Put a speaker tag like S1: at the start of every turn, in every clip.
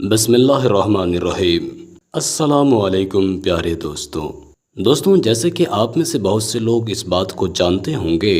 S1: بسم اللہ الرحمن الرحیم۔ السلام علیکم پیارے دوستوں، جیسے کہ آپ میں سے بہت سے لوگ اس بات کو جانتے ہوں گے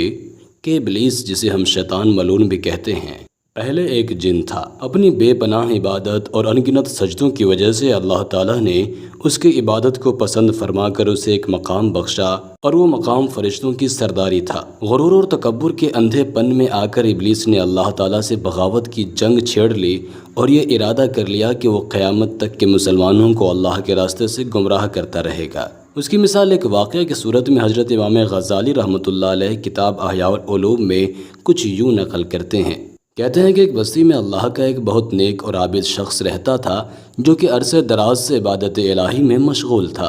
S1: کہ ابلیس، جسے ہم شیطان ملعون بھی کہتے ہیں، پہلے ایک جن تھا۔ اپنی بے پناہ عبادت اور انگنت سجدوں کی وجہ سے اللہ تعالیٰ نے اس کی عبادت کو پسند فرما کر اسے ایک مقام بخشا، اور وہ مقام فرشتوں کی سرداری تھا۔ غرور اور تکبر کے اندھے پن میں آ کر ابلیس نے اللہ تعالیٰ سے بغاوت کی جنگ چھیڑ لی اور یہ ارادہ کر لیا کہ وہ قیامت تک کے مسلمانوں کو اللہ کے راستے سے گمراہ کرتا رہے گا۔ اس کی مثال ایک واقعہ کی صورت میں حضرت امام غزالی رحمۃ اللہ علیہ کتاب احیاء العلوم میں کچھ یوں نقل کرتے ہیں۔ کہتے ہیں کہ ایک بستی میں اللہ کا ایک بہت نیک اور عابد شخص رہتا تھا، جو کہ عرصے دراز سے عبادت الہی میں مشغول تھا۔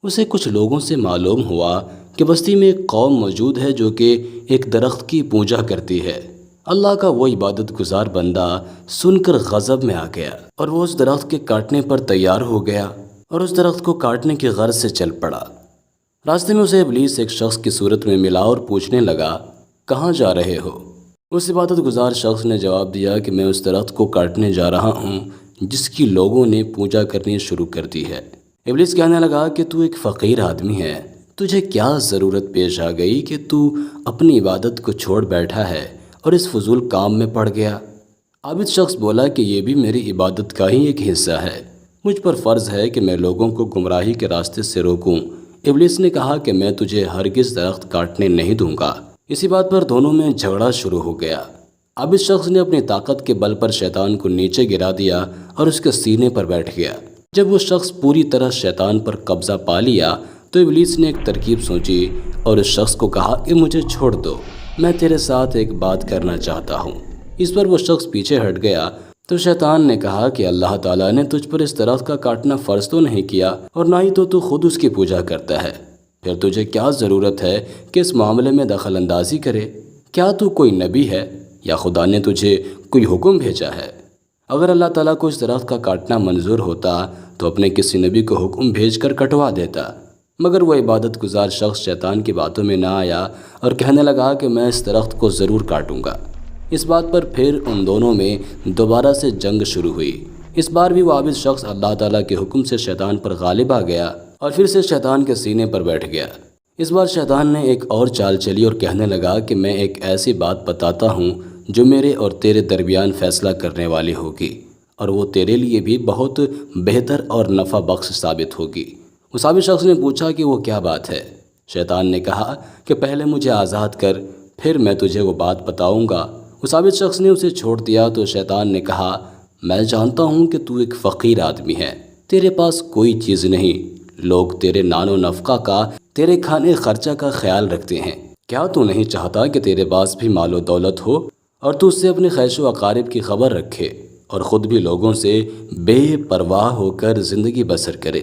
S1: اسے کچھ لوگوں سے معلوم ہوا کہ بستی میں ایک قوم موجود ہے جو کہ ایک درخت کی پوجا کرتی ہے۔ اللہ کا وہ عبادت گزار بندہ سن کر غضب میں آ گیا، اور وہ اس درخت کے کاٹنے پر تیار ہو گیا اور اس درخت کو کاٹنے کی غرض سے چل پڑا۔ راستے میں اسے ابلیس ایک شخص کی صورت میں ملا اور پوچھنے لگا، کہاں جا رہے ہو؟ اس عبادت گزار شخص نے جواب دیا کہ میں اس درخت کو کاٹنے جا رہا ہوں جس کی لوگوں نے پوجا کرنی شروع کر دی ہے۔ ابلیس کہنے لگا کہ تو ایک فقیر آدمی ہے، تجھے کیا ضرورت پیش آ گئی کہ تو اپنی عبادت کو چھوڑ بیٹھا ہے اور اس فضول کام میں پڑ گیا؟ عابد شخص بولا کہ یہ بھی میری عبادت کا ہی ایک حصہ ہے، مجھ پر فرض ہے کہ میں لوگوں کو گمراہی کے راستے سے روکوں۔ ابلیس نے کہا کہ میں تجھے ہرگز درخت کاٹنے نہیں دوں گا۔ اسی بات پر دونوں میں جھگڑا شروع ہو گیا۔ عابد شخص نے اپنی طاقت کے بل پر شیطان کو نیچے گرا دیا اور اس کے سینے پر بیٹھ گیا۔ جب وہ شخص پوری طرح شیطان پر قبضہ پا لیا تو ابلیس نے ایک ترکیب سوچی اور اس شخص کو کہا کہ مجھے چھوڑ دو، میں تیرے ساتھ ایک بات کرنا چاہتا ہوں۔ اس پر وہ شخص پیچھے ہٹ گیا تو شیطان نے کہا کہ اللہ تعالیٰ نے تجھ پر اس درخت کا کاٹنا فرض تو نہیں کیا، اور نہ ہی تو خود اس کی پوجا کرتا ہے، پھر تجھے کیا ضرورت ہے کہ اس معاملے میں دخل اندازی کرے؟ کیا تو کوئی نبی ہے یا خدا نے تجھے کوئی حکم بھیجا ہے؟ اگر اللہ تعالیٰ کو اس درخت کا کاٹنا منظور ہوتا تو اپنے کسی نبی کو حکم بھیج کر کٹوا دیتا، مگر وہ عبادت گزار شخص شیطان کی باتوں میں نہ آیا اور کہنے لگا کہ میں اس درخت کو ضرور کاٹوں گا۔ اس بات پر پھر ان دونوں میں دوبارہ سے جنگ شروع ہوئی۔ اس بار بھی وہ عابد شخص اللہ تعالیٰ کے حکم سے شیطان پر غالب آ گیا اور پھر سے شیطان کے سینے پر بیٹھ گیا۔ اس بار شیطان نے ایک اور چال چلی اور کہنے لگا کہ میں ایک ایسی بات بتاتا ہوں جو میرے اور تیرے درمیان فیصلہ کرنے والی ہوگی، اور وہ تیرے لیے بھی بہت بہتر اور نفع بخش ثابت ہوگی۔ اس عابد شخص نے پوچھا کہ وہ کیا بات ہے؟ شیطان نے کہا کہ پہلے مجھے آزاد کر، پھر میں تجھے وہ بات بتاؤں گا۔ اس عابد شخص نے اسے چھوڑ دیا تو شیطان نے کہا، میں جانتا ہوں کہ تو ایک فقیر آدمی ہے، تیرے پاس کوئی چیز نہیں، لوگ تیرے نان و نفقہ کا، تیرے کھانے خرچہ کا خیال رکھتے ہیں۔ کیا تو نہیں چاہتا کہ تیرے پاس بھی مال و دولت ہو اور تو اس سے اپنے خیش و اقارب کی خبر رکھے اور خود بھی لوگوں سے بے پرواہ ہو کر زندگی بسر کرے؟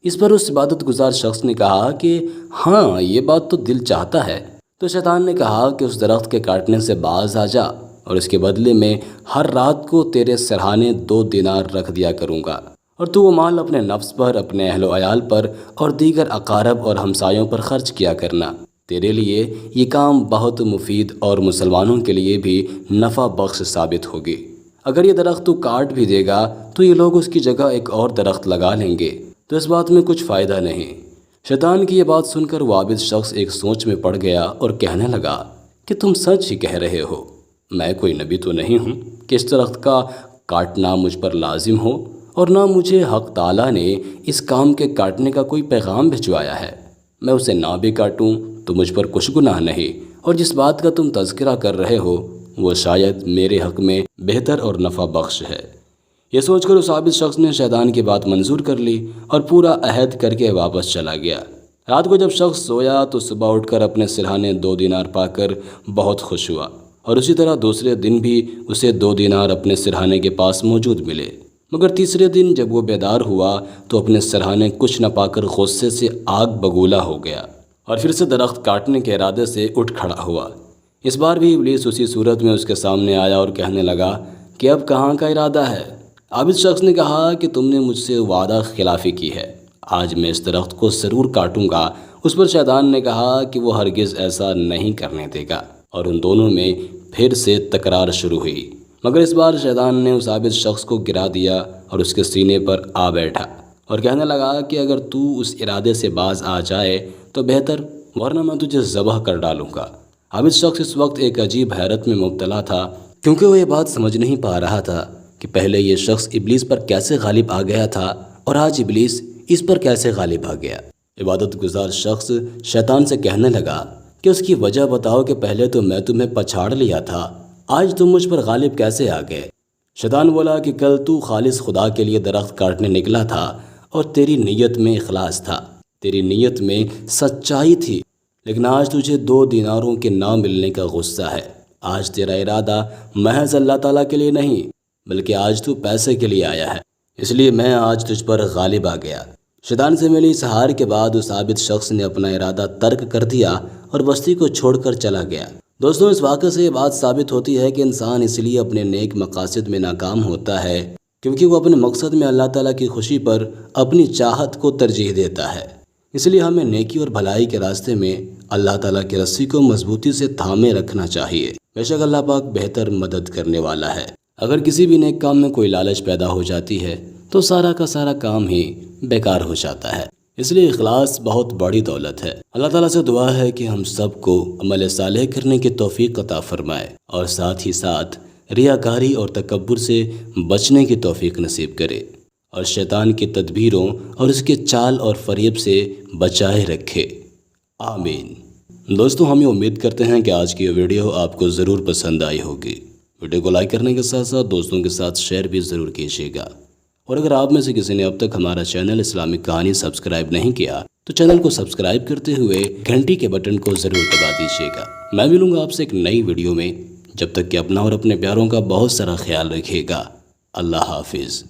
S1: اس پر اس عبادت گزار شخص نے کہا کہ ہاں، یہ بات تو دل چاہتا ہے۔ تو شیطان نے کہا کہ اس درخت کے کاٹنے سے باز آ جا، اور اس کے بدلے میں ہر رات کو تیرے سرہانے 2 دینار رکھ دیا کروں گا، اور تو وہ مال اپنے نفس پر، اپنے اہل و عیال پر اور دیگر اقارب اور ہمسایوں پر خرچ کیا کرنا۔ تیرے لیے یہ کام بہت مفید اور مسلمانوں کے لیے بھی نفع بخش ثابت ہوگی۔ اگر یہ درخت تو کاٹ بھی دے گا تو یہ لوگ اس کی جگہ ایک اور درخت لگا لیں گے، تو اس بات میں کچھ فائدہ نہیں۔ شیطان کی یہ بات سن کر وہ عابد شخص ایک سوچ میں پڑ گیا اور کہنے لگا کہ تم سچ ہی کہہ رہے ہو، میں کوئی نبی تو نہیں ہوں کہ اس درخت کا کاٹنا مجھ پر لازم ہو، اور نہ مجھے حق تعالیٰ نے اس کام کے کاٹنے کا کوئی پیغام بھجوایا ہے۔ میں اسے نہ بھی کاٹوں تو مجھ پر کچھ گناہ نہیں، اور جس بات کا تم تذکرہ کر رہے ہو وہ شاید میرے حق میں بہتر اور نفع بخش ہے۔ یہ سوچ کر اس عابد شخص نے شیطان کی بات منظور کر لی اور پورا عہد کر کے واپس چلا گیا۔ رات کو جب شخص سویا تو صبح اٹھ کر اپنے سرہانے 2 دینار پا کر بہت خوش ہوا، اور اسی طرح دوسرے دن بھی اسے 2 دینار اپنے سرہانے کے پاس موجود ملے، مگر تیسرے دن جب وہ بیدار ہوا تو اپنے سرہانے کچھ نہ پا کر غصے سے آگ بگولا ہو گیا، اور پھر سے درخت کاٹنے کے ارادے سے اٹھ کھڑا ہوا۔ اس بار بھی ابلیس اسی صورت میں اس کے سامنے آیا اور کہنے لگا کہ اب کہاں کا ارادہ ہے؟ عابد شخص نے کہا کہ تم نے مجھ سے وعدہ خلافی کی ہے، آج میں اس درخت کو ضرور کاٹوں گا۔ اس پر شیطان نے کہا کہ وہ ہرگز ایسا نہیں کرنے دے گا، اور ان دونوں میں پھر سے تکرار شروع ہوئی۔ مگر اس بار شیطان نے اس عابد شخص کو گرا دیا اور اس کے سینے پر آ بیٹھا اور کہنے لگا کہ اگر تو اس ارادے سے باز آ جائے تو بہتر، ورنہ میں تجھے ذبح کر ڈالوں گا۔ عابد شخص اس وقت ایک عجیب حیرت میں مبتلا تھا، کیونکہ وہ یہ بات سمجھ نہیں پا رہا تھا کہ پہلے یہ شخص ابلیس پر کیسے غالب آ گیا تھا اور آج ابلیس اس پر کیسے غالب آ گیا۔ عبادت گزار شخص شیطان سے کہنے لگا کہ اس کی وجہ بتاؤ کہ پہلے تو میں تمہیں پچھاڑ لیا تھا، آج تم مجھ پر غالب کیسے آ گئے؟ شیطان بولا کہ کل تو خالص خدا کے لیے درخت کاٹنے نکلا تھا اور تیری نیت میں اخلاص تھا، تیری نیت میں سچائی تھی، لیکن آج تجھے 2 دیناروں کے نہ ملنے کا غصہ ہے۔ آج تیرا ارادہ محض اللہ تعالیٰ کے لیے نہیں بلکہ آج تو پیسے کے لیے آیا ہے، اس لیے میں آج تجھ پر غالب آ گیا۔ شیطان سے ملی اس ہار کے بعد اس عابد شخص نے اپنا ارادہ ترک کر دیا اور بستی کو چھوڑ کر چلا گیا۔ دوستوں، اس واقعے سے یہ بات ثابت ہوتی ہے کہ انسان اس لیے اپنے نیک مقاصد میں ناکام ہوتا ہے کیونکہ وہ اپنے مقصد میں اللہ تعالیٰ کی خوشی پر اپنی چاہت کو ترجیح دیتا ہے۔ اس لیے ہمیں نیکی اور بھلائی کے راستے میں اللہ تعالیٰ کی رسی کو مضبوطی سے تھامے رکھنا چاہیے۔ بے شک اللہ پاک بہتر مدد کرنے والا ہے۔ اگر کسی بھی نیک کام میں کوئی لالچ پیدا ہو جاتی ہے تو سارا کا سارا کام ہی بیکار ہو جاتا ہے۔ اس لیے اخلاص بہت بڑی دولت ہے۔ اللہ تعالیٰ سے دعا ہے کہ ہم سب کو عمل صالح کرنے کی توفیق عطا فرمائے اور ساتھ ہی ساتھ ریاکاری اور تکبر سے بچنے کی توفیق نصیب کرے اور شیطان کی تدبیروں اور اس کے چال اور فریب سے بچائے رکھے، آمین۔ دوستوں، ہم یہ امید کرتے ہیں کہ آج کی یہ ویڈیو آپ کو ضرور پسند آئی ہوگی۔ ویڈیو کو لائک کرنے کے ساتھ ساتھ دوستوں کے ساتھ شیئر بھی ضرور کیجیے گا، اور اگر آپ میں سے کسی نے اب تک ہمارا چینل اسلامک کہانی سبسکرائب نہیں کیا تو چینل کو سبسکرائب کرتے ہوئے گھنٹی کے بٹن کو ضرور دبا دیجیے گا۔ میں ملوں گا آپ سے ایک نئی ویڈیو میں، جب تک کہ اپنا اور اپنے پیاروں کا بہت سارا خیال رکھیے گا۔ اللہ حافظ۔